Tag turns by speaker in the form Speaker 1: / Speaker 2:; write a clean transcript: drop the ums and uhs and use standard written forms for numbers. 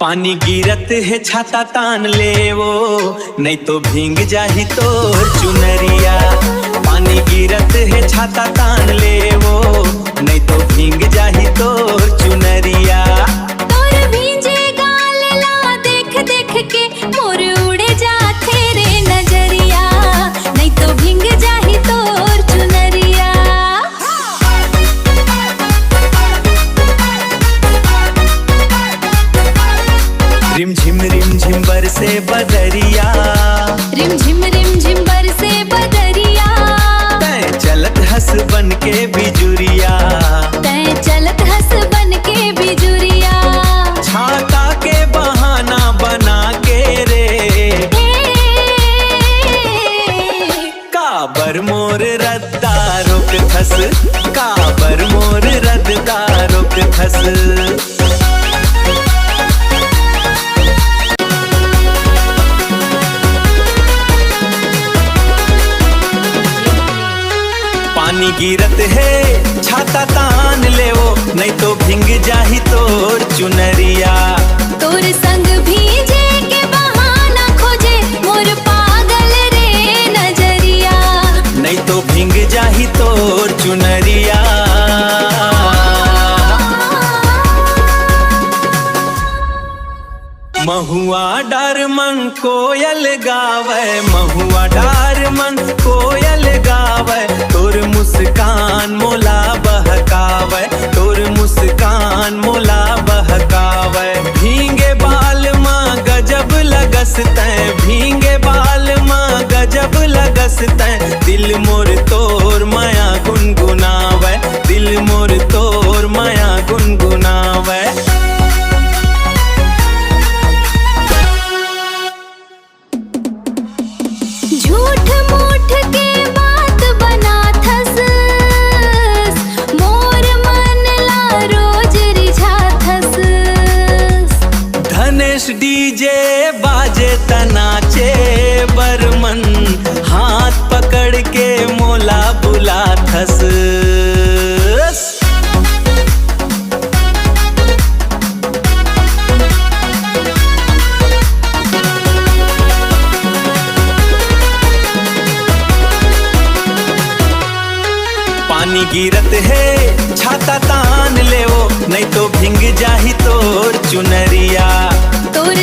Speaker 1: पानी गिरत है छाता तान ले वो, नहीं तो भींग जाही तोर चुनरिया। पानी गिरत है छाता तान ले वो, नहीं तो भींग जाही तोर चुनरिया।
Speaker 2: तोर भींजे गाल ला देख देख के मोर उड़े जाथे रे नजरिया, नहीं तो भींग जाही तोर चुनरिया।
Speaker 1: रिम झिम बरसे बदरिया,
Speaker 2: रिम झिम बरसे बदरिया।
Speaker 1: तै चलत हंस बन के बिजुरिया,
Speaker 2: तै चलत हंस बन के बिजुरिया।
Speaker 1: छाता के बहाना बना के रे, काबर मोर रद्दा रोक खस, काबर मोर रद्दा रोक खस। पानी गिरत है छाता तान ले वो, नहीं तो भींग जाही तोर चुनरिया।
Speaker 2: तोर संग भीजे के बहाना खोजे मोर पागल रे नजरिया,
Speaker 1: नहीं तो भींग जाही तोर चुनरिया। महुआ डार मन कोयल गावे, महुआ डार मन कोयल गावे। तोर मुस्कान मोला बहकावे, तोर मुस्कान मोला बहकावे। भींगे बाल माँ गजब लगस तैं, भींगे बाल माँ गजब लगस तैं। दिल मोर तोर माया गुनगुनावे, दिल मोर तोर माया गुनगुनावे।
Speaker 2: झूठ मूठ के बात बनाथस, मोर मन ला रोज रिझाथस।
Speaker 1: धनेश डीजे बाजे तनाचे बरमन, हाथ पकड़ के मोला बुलाथस। पानी गिरत है छाता तान ले वो, नहीं तो भींग जाही तोर चुनरिया।
Speaker 2: तोर